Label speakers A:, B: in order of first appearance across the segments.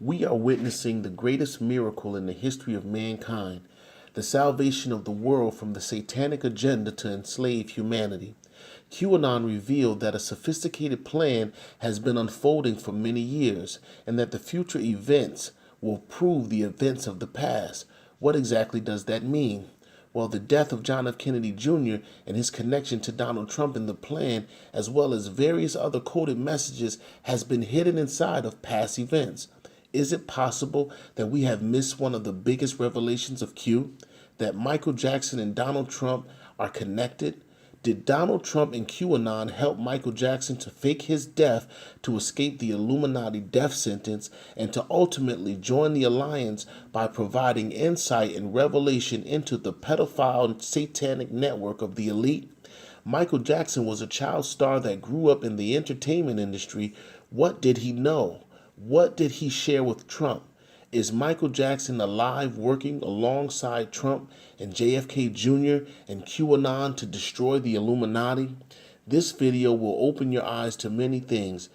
A: We are witnessing the greatest miracle in the history of mankind, the salvation of the world from the satanic agenda to enslave humanity. QAnon revealed that a sophisticated plan has been unfolding for many years, and that the future events will prove the events of the past. What exactly does that mean? Well, the death of John F. Kennedy Jr. and his connection to Donald Trump in the plan, as well as various other coded messages, has been hidden inside of past events. Is it possible that we have missed one of the biggest revelations of Q? That Michael Jackson and Donald Trump are connected? Did Donald Trump and QAnon help Michael Jackson to fake his death to escape the Illuminati death sentence and to ultimately join the alliance by providing insight and revelation into the pedophile satanic network of the elite? Michael Jackson was a child star that grew up in the entertainment industry. What did he know? What did he share with Trump? Is Michael Jackson alive, working alongside Trump and JFK Jr. and QAnon to destroy the Illuminati? This video will open your eyes to many things.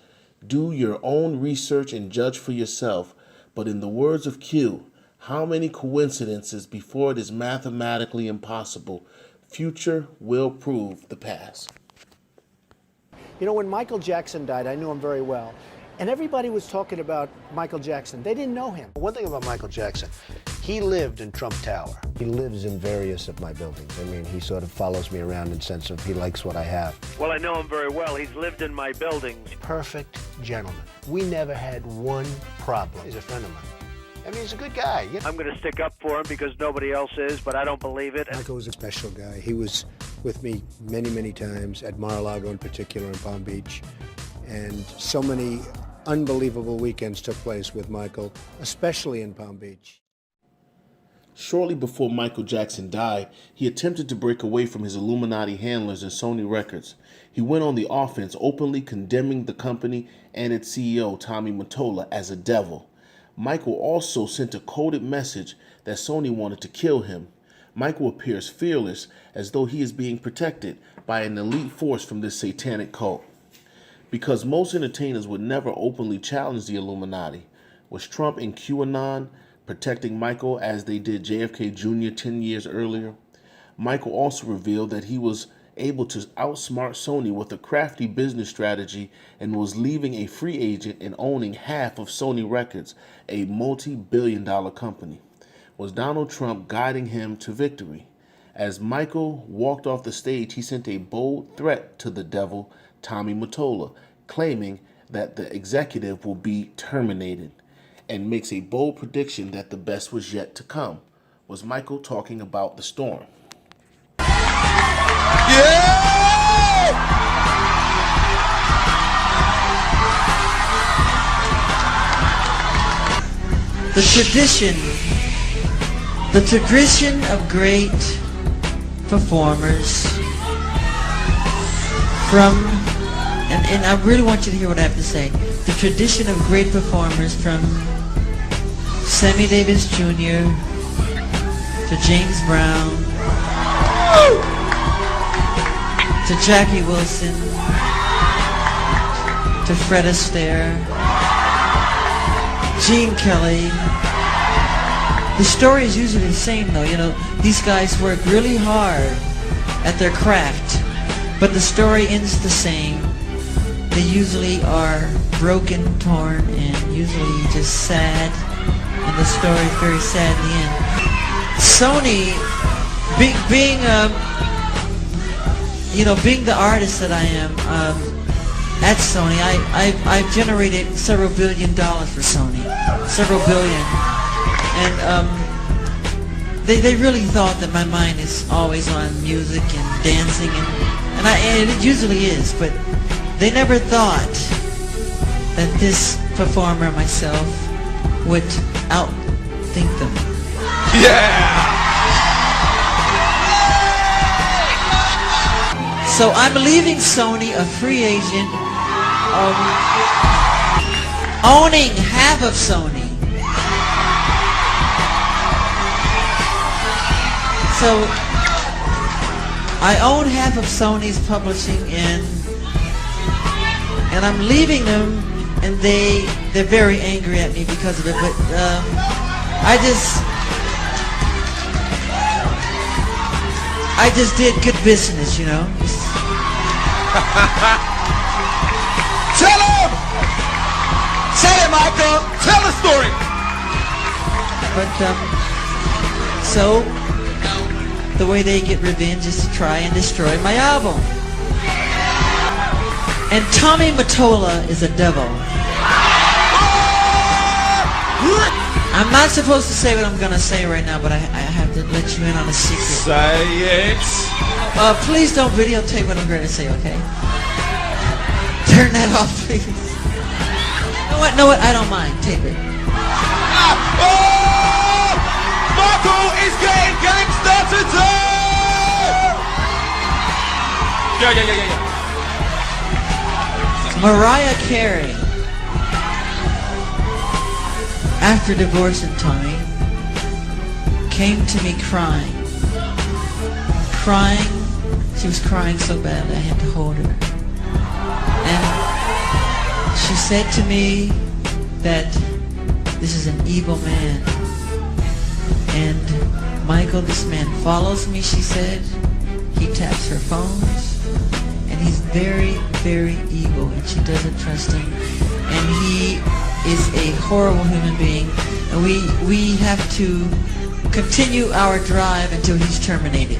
A: Do your own research and judge for yourself. But in the words of Q, how many coincidences before it is mathematically impossible? Future will prove the past.
B: You know, when Michael Jackson died, I knew him very well. And everybody was talking about Michael Jackson. They didn't know him. One thing about Michael Jackson, he lived in Trump Tower.
C: He lives in various of my buildings. I mean, he sort of follows me around in the sense of he likes what I have.
D: Well, I know him very well. He's lived in my buildings.
B: Perfect gentleman. We never had one problem. He's a friend of mine. I mean, he's a good guy. You know?
D: I'm going to stick up for him because nobody else is, but I don't believe it.
C: Michael was a special guy. He was with me many, many times, at Mar-a-Lago in particular, in Palm Beach. And so many unbelievable weekends took place with Michael, especially in Palm Beach.
A: Shortly before Michael Jackson died, he attempted to break away from his Illuminati handlers and Sony Records. He went on the offense, openly condemning the company and its CEO, Tommy Mottola, as a devil. Michael also sent a coded message that Sony wanted to kill him. Michael appears fearless, as though he is being protected by an elite force from this satanic cult. Because most entertainers would never openly challenge the Illuminati, was Trump and QAnon protecting Michael as they did JFK Jr. 10 years earlier? Michael also revealed that he was able to outsmart Sony with a crafty business strategy and was leaving a free agent and owning half of Sony Records, a multi-billion-dollar company. Was Donald Trump guiding him to victory? As Michael walked off the stage, he sent a bold threat to the devil, Tommy Mottola, claiming that the executive will be terminated, and makes a bold prediction that the best was yet to come. Was Michael talking about the storm?
E: Yeah!
F: The tradition of great performers from, and I really want you to hear what I have to say. The tradition of great performers from Sammy Davis Jr. to James Brown to Jackie Wilson to Fred Astaire, Gene Kelly. The story is usually the same though. You know, these guys work really hard at their craft, but the story ends the same. They usually are broken, torn, and usually just sad, and the story is very sad in the end. Sony, being the artist that I am at Sony, I've generated several $1 billion for Sony, several billion, and they really thought that my mind is always on music and dancing, and it usually is, but they never thought that this performer, myself, would outthink them.
E: Yeah!
F: So I'm leaving Sony a free agent, owning half of Sony. So I own half of Sony's publishing, and I'm leaving them and they're very angry at me because of it. But I just did good business, you know.
E: Tell him! Say it, Michael! Tell the story!
F: But, so, the way they get revenge is to try and destroy my album. And Tommy Mottola is a devil. I'm not supposed to say what I'm gonna say right now, but I have to let you in on a secret.
E: Say it!
F: Please don't videotape what I'm going to say, okay? Turn that off, please. No, what? I don't mind. Tape it.
E: Oh! Michael is getting gangster today! Yeah.
F: Mariah Carey, after divorcing Tommy, came to me crying. She was crying so badly I had to hold her. And she said to me that this is an evil man. And Michael, this man follows me, she said. He taps her phones. And he's very, very evil, and she doesn't trust him. And he is a horrible human being. And we have to continue our drive until he's terminated.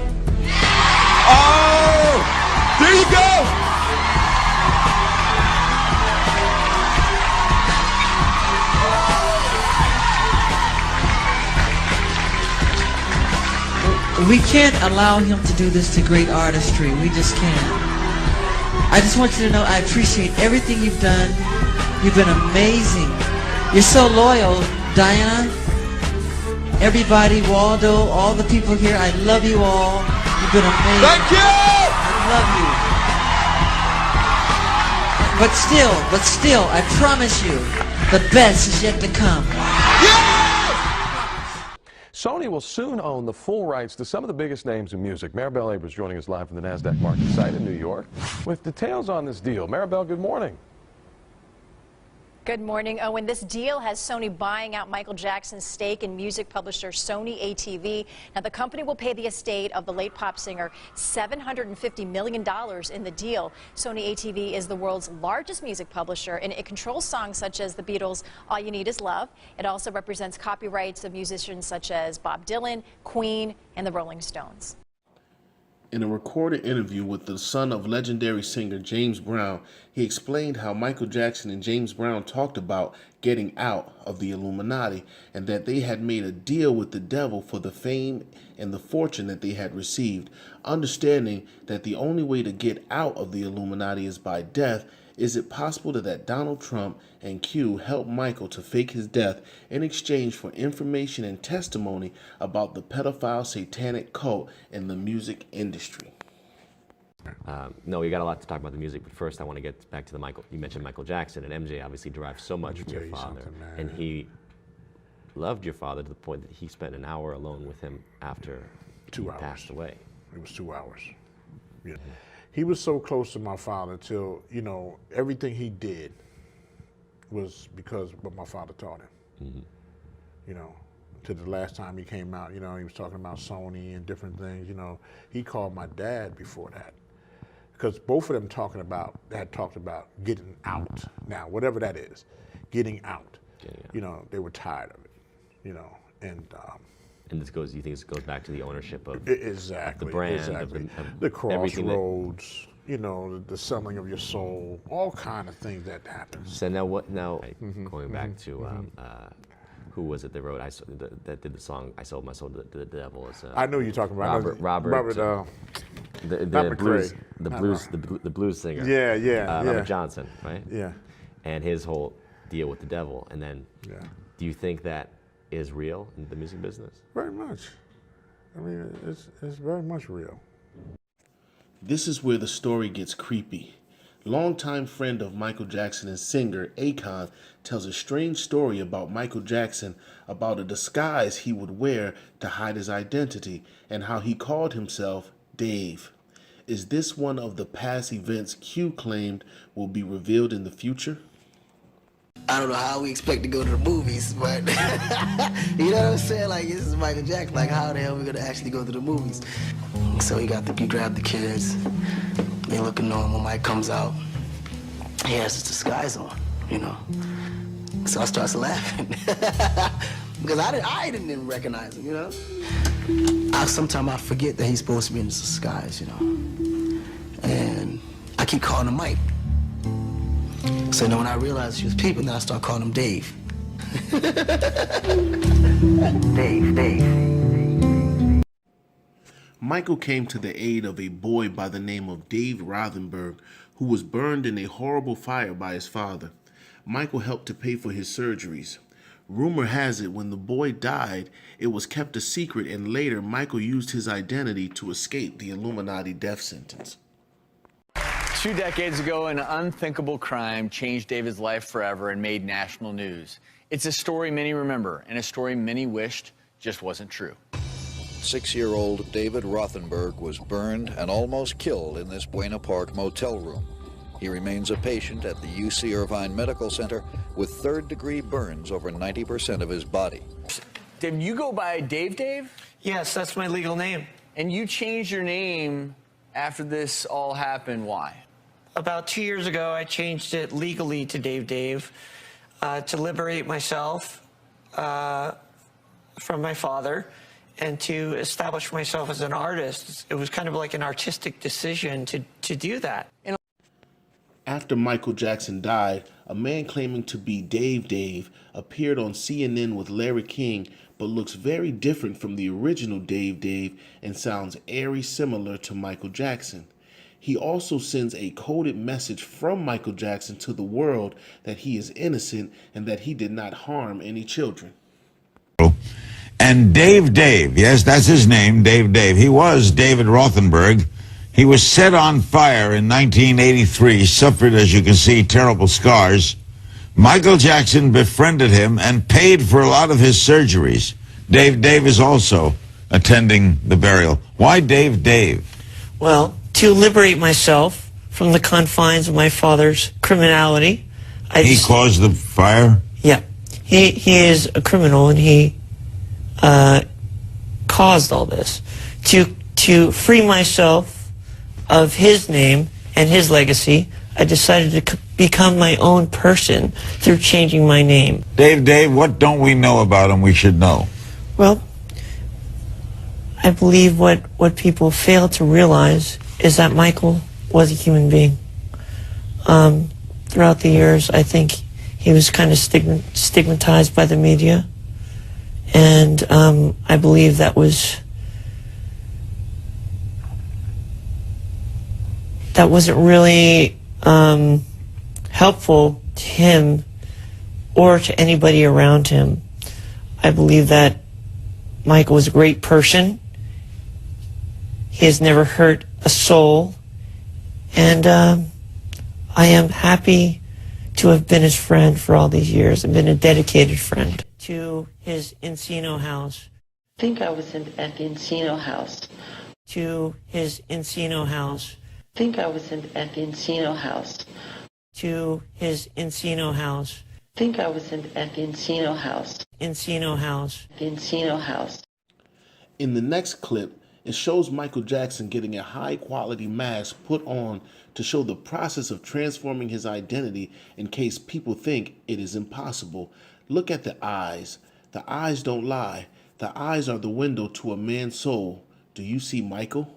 E: Oh! There you go!
F: We can't allow him to do this to great artistry. We just can't. I just want you to know I appreciate everything you've done. You've been amazing. You're so loyal, Diana. Everybody, Waldo, all the people here, I love you all. You've been amazing.
E: Thank you!
F: I love you. But still, I promise you, the best is yet to come.
G: Sony will soon own the full rights to some of the biggest names in music. Maribel Abrams joining us live from the NASDAQ market site in New York with details on this deal. Maribel, good morning.
H: Good morning, Owen. This deal has Sony buying out Michael Jackson's stake in music publisher Sony ATV. Now, the company will pay the estate of the late pop singer $750 million in the deal. Sony ATV is the world's largest music publisher, and it controls songs such as the Beatles' All You Need Is Love. It also represents copyrights of musicians such as Bob Dylan, Queen, and the Rolling Stones.
A: In a recorded interview with the son of legendary singer James Brown, he explained how Michael Jackson and James Brown talked about getting out of the Illuminati and that they had made a deal with the devil for the fame and the fortune that they had received, understanding that the only way to get out of the Illuminati is by death. Is it possible that Donald Trump and Q helped Michael to fake his death in exchange for information and testimony about the pedophile satanic cult in the music industry?
I: No, we got a lot to talk about the music, but first I want to get back to the Michael. You mentioned Michael Jackson, and MJ obviously derived so much from your father, and he loved your father to the point that he spent an hour alone with him after he passed away.
J: It was 2 hours. Yeah. He was so close to my father till, you know, everything he did was because of what my father taught him.
I: Mm-hmm.
J: You know, to the last time he came out, you know, he was talking about Sony and different things, you know. He called my dad before that. Because both of them had talked about getting out. Now, whatever that is, getting out. You know, they were tired of it, you know, and
I: this goes. You think this goes back to the ownership of
J: exactly,
I: the brand,
J: exactly.
I: of
J: The crossroads, you know, the selling of your soul, all kind of things that happen.
I: So now what? Now going back to who was it that wrote? That did the song "I Sold My Soul to the Devil."
J: I know you're talking about
I: Robert. The blues singer.
J: Yeah.
I: Robert Johnson, right?
J: Yeah.
I: And his whole deal with the devil, and then do you think that is real in the music business?
J: Very much. I mean, it's very much real.
A: This is where the story gets creepy. Longtime friend of Michael Jackson and singer Akon tells a strange story about Michael Jackson, about a disguise he would wear to hide his identity, and how he called himself Dave. Is this one of the past events Q claimed will be revealed in the future?
K: I don't know how we expect to go to the movies, but you know what I'm saying? Like, this is Michael Jackson. Like, how the hell are we gonna actually go to the movies? So he grabbed the kids. They looking normal. Mike comes out. He has his disguise on, you know. So I starts laughing because I didn't even recognize him, you know. Sometimes I forget that he's supposed to be in his disguise, you know. And I keep calling him Mike. So then when I realized he was peeping, then I start calling him Dave. Dave.
A: Michael came to the aid of a boy by the name of Dave Rothenberg, who was burned in a horrible fire by his father. Michael helped to pay for his surgeries. Rumor has it when the boy died, it was kept a secret, and later Michael used his identity to escape the Illuminati death sentence.
L: 2 decades ago, an unthinkable crime changed David's life forever and made national news. It's a story many remember, and a story many wished just wasn't true.
M: 6-year-old David Rothenberg was burned and almost killed in this Buena Park motel room. He remains a patient at the UC Irvine Medical Center with third-degree burns over 90% of his body.
L: Dave, you go by Dave?
K: Yes, that's my legal name.
L: And you changed your name after this all happened. Why?
K: About 2 years ago, I changed it legally to Dave, to liberate myself from my father and to establish myself as an artist. It was kind of like an artistic decision to do that.
A: After Michael Jackson died, a man claiming to be Dave appeared on CNN with Larry King, but looks very different from the original Dave and sounds eerie similar to Michael Jackson. He also sends a coded message from Michael Jackson to the world that he is innocent and that he did not harm any children.
N: And Dave, yes, that's his name, Dave. He was David Rothenberg. He was set on fire in 1983, suffered, as you can see, terrible scars. Michael Jackson befriended him and paid for a lot of his surgeries. Dave is also attending the burial. Why Dave?
K: Well, to liberate myself from the confines of my father's criminality.
N: He caused the fire?
K: Yeah. He is a criminal, and he caused all this. To free myself of his name and his legacy, I decided to become my own person through changing my name.
N: Dave, what don't we know about him we should know?
K: Well, I believe what people fail to realize is that Michael was a human being. Throughout the years, I think he was kind of stigmatized by the media, and I believe that wasn't really helpful to him or to anybody around him. I believe that Michael was a great person. He has never hurt a soul, and I am happy to have been his friend for all these years. I've been a dedicated friend. To his Encino house. I think I was at the Encino house. To his Encino house. I think I was at the Encino house. To his Encino house. I think I was at the Encino house. Encino house. The Encino house.
A: In the next clip, it shows Michael Jackson getting a high-quality mask put on to show the process of transforming his identity in case people think it is impossible. Look at the eyes. The eyes don't lie. The eyes are the window to a man's soul. Do you see Michael?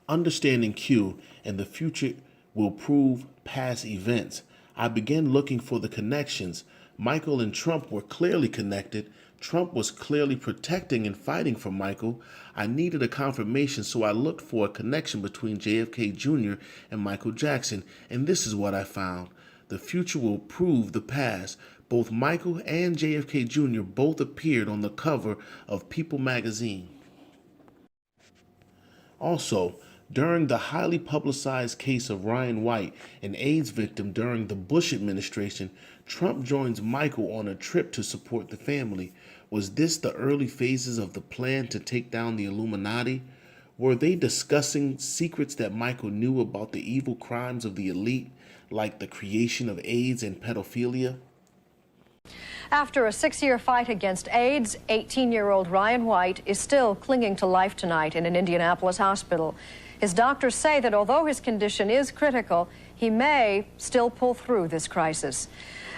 A: Understanding Q and the future will prove past events. I began looking for the connections. Michael and Trump were clearly connected. Trump was clearly protecting and fighting for Michael. I needed a confirmation, so I looked for a connection between JFK Jr. and Michael Jackson, and this is what I found. The future will prove the past. Both Michael and JFK Jr. both appeared on the cover of People magazine. Also, during the highly publicized case of Ryan White, an AIDS victim during the Bush administration, Trump joins Michael on a trip to support the family. Was this the early phases of the plan to take down the Illuminati? Were they discussing secrets that Michael knew about the evil crimes of the elite, like the creation of AIDS and pedophilia?
O: After a 6-year fight against AIDS, 18-year-old Ryan White is still clinging to life tonight in an Indianapolis hospital. His doctors say that although his condition is critical, he may still pull through this crisis.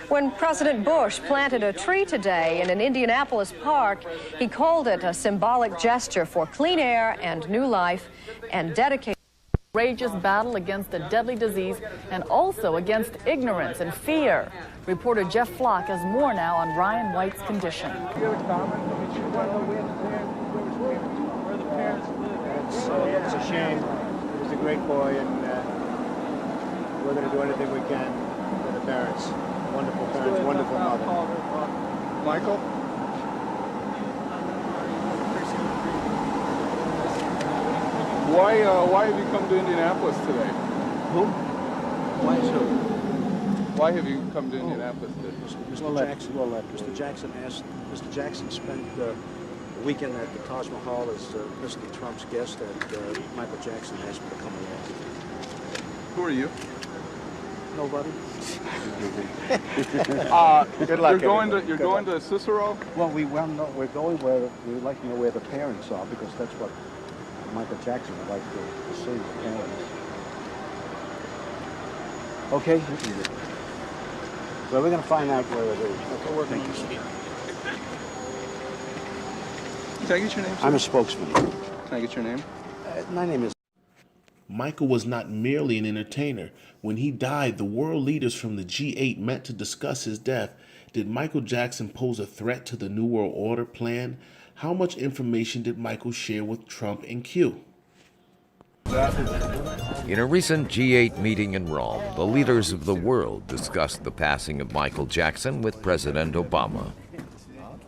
O: When President Bush planted a tree today in an Indianapolis park, he called it a symbolic gesture for clean air and new life and dedicated
P: courageous battle against a deadly disease and also against ignorance and fear. Reporter Jeff Flock has more now on Ryan White's condition.
B: It's a shame. He was a great boy, and we're going to do anything we can for the parents. Wonderful parents, wonderful mother.
Q: Michael? Why have you come to Indianapolis today?
B: Who? Why is who?
Q: Why have you come to Indianapolis today?
B: Mr. Jackson asked. Mr. Jackson spent the weekend at the Taj Mahal as Mr. Trump's guest, and Michael Jackson asked him to come along.
Q: Who are you?
B: Nobody.
Q: Good luck. You're going to Cicero?
B: Well, we're going where we'd like to know where the parents are, because that's what Michael Jackson would like to see, the parents. Okay? Well, we're going to find out where it is. Okay, thank you, sir.
Q: Can I get your name, sir?
B: I'm a spokesman.
Q: Can I get your name?
B: My name is...
A: Michael was not merely an entertainer. When he died, the world leaders from the G8 met to discuss his death. Did Michael Jackson pose a threat to the New World Order plan? How much information did Michael share with Trump and Q?
R: In a recent G8 meeting in Rome, the leaders of the world discussed the passing of Michael Jackson with President Obama.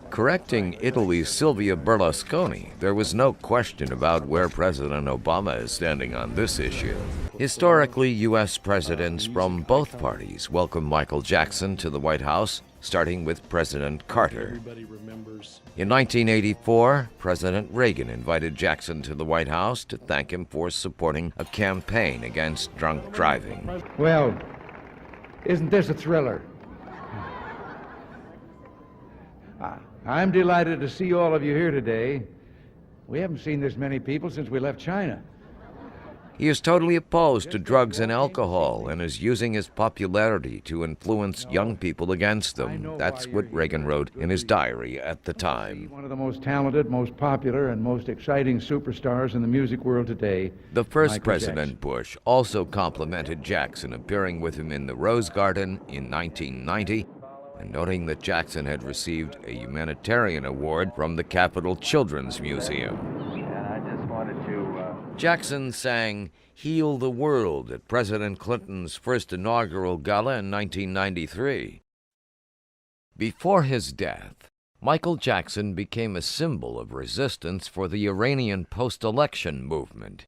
R: Correcting Italy's Silvio Berlusconi, there was no question about where President Obama is standing on this issue. Historically, U.S. presidents from both parties welcomed Michael Jackson to the White House, starting with President Carter. In 1984, President Reagan invited Jackson to the White House to thank him for supporting a campaign against drunk driving.
S: Well, isn't this a thriller? I'm delighted to see all of you here today. We haven't seen this many people since we left China.
R: He is totally opposed to drugs and alcohol and is using his popularity to influence young people against them. That's what Reagan wrote in his diary at the time.
S: One of the most talented, most popular, and most exciting superstars in the music world today.
R: The first President Bush also complimented Jackson, appearing with him in the Rose Garden in 1990, and noting that Jackson had received a humanitarian award from the Capitol Children's Museum. Jackson sang "Heal the World" at President Clinton's first inaugural gala in 1993. Before his death, Michael Jackson became a symbol of resistance for the Iranian post-election movement.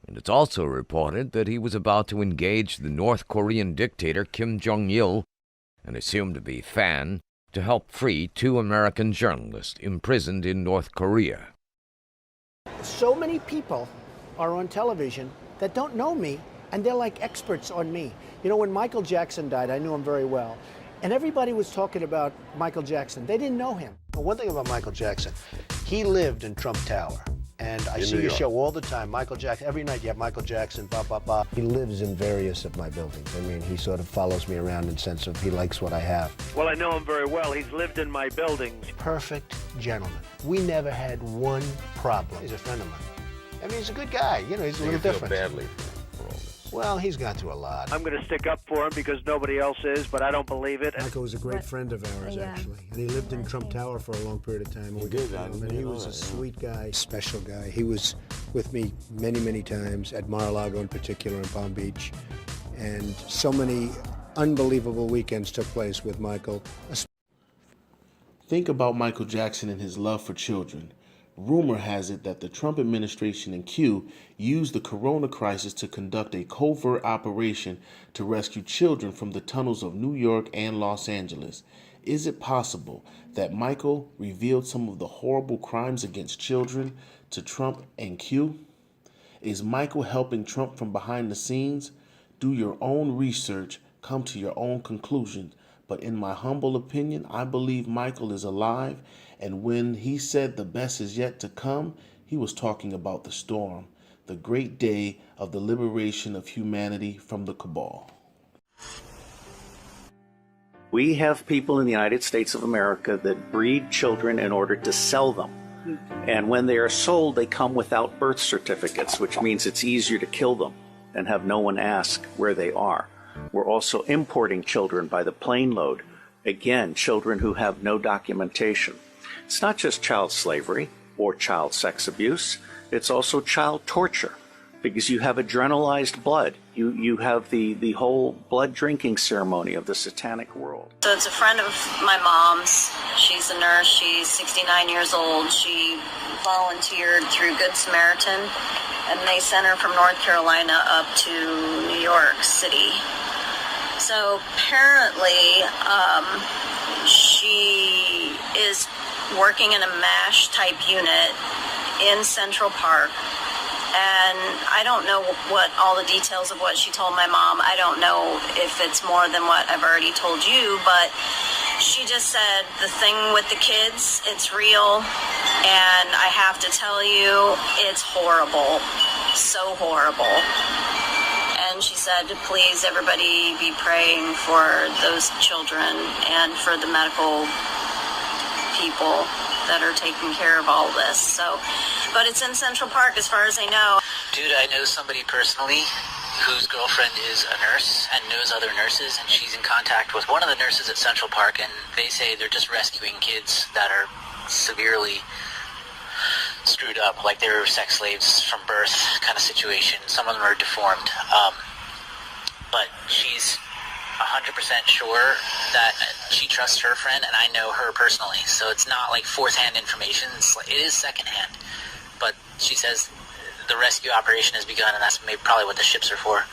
R: And it's also reported that he was about to engage the North Korean dictator Kim Jong-il, an assumed-to-be fan, to help free 2 American journalists imprisoned in North Korea.
B: So many people are on television that don't know me, and they're like experts on me. You know, when Michael Jackson died, I knew him very well. And everybody was talking about Michael Jackson. They didn't know him. Well, one thing about Michael Jackson, he lived in Trump Tower. And I see your show all the time, Michael Jackson. Every night you have Michael Jackson, blah, blah, blah. He lives in various of my buildings. I mean, he sort of follows me around in the sense of he likes what I have.
D: Well, I know him very well. He's lived in my buildings.
B: Perfect gentleman. We never had one problem. He's a friend of mine. I mean, he's a good guy. You know, he's a little different.
R: Feel badly for all this?
C: Well, he's got through a lot.
D: I'm going to stick up for him because nobody else is, but I don't believe it.
C: Michael was a great friend of ours, actually. And he lived in Trump Tower for a long period of time.
J: He did,
C: and he was a sweet guy, special guy. He was with me many, many times at Mar-a-Lago in particular, in Palm Beach. And so many unbelievable weekends took place with Michael.
A: Think about Michael Jackson and his love for children. Rumor has it that the Trump administration and Q used the corona crisis to conduct a covert operation to rescue children from the tunnels of New York and Los Angeles. Is it possible that Michael revealed some of the horrible crimes against children to Trump and Q? Is Michael helping Trump from behind the scenes? Do your own research, come to your own conclusions. But in my humble opinion, I believe Michael is alive, and when he said the best is yet to come, he was talking about the storm, the great day of the liberation of humanity from the cabal.
T: We have people in the United States of America that breed children in order to sell them. And when they are sold, they come without birth certificates, which means it's easier to kill them and have no one ask where they are. We're also importing children by the plane load. Again, children who have no documentation. It's not just child slavery or child sex abuse. It's also child torture because you have adrenalized blood. You have the whole blood drinking ceremony of the satanic world.
U: So it's a friend of my mom's. She's a nurse. She's 69 years old. She volunteered through Good Samaritan, and they sent her from North Carolina up to New York City. So apparently, she is working in a MASH type unit in Central Park. And I don't know what all the details of what she told my mom. I don't know if it's more than what I've already told you, but she just said the thing with the kids, it's real. And I have to tell you, it's horrible. So horrible. And she said, please, everybody be praying for those children and for the medical people that are taking care of all this. So, but it's in Central Park as far as I know.
V: Dude, I know somebody personally whose girlfriend is a nurse and knows other nurses, and she's in contact with one of the nurses at Central Park, and they say they're just rescuing kids that are severely screwed up, like they're sex slaves from birth kind of situation. Some of them are deformed. But she's 100% sure that she trusts her friend, and I know her personally. So it's not like fourth-hand information. It is second-hand. But she says the rescue operation has begun, and that's maybe probably what the ships are for.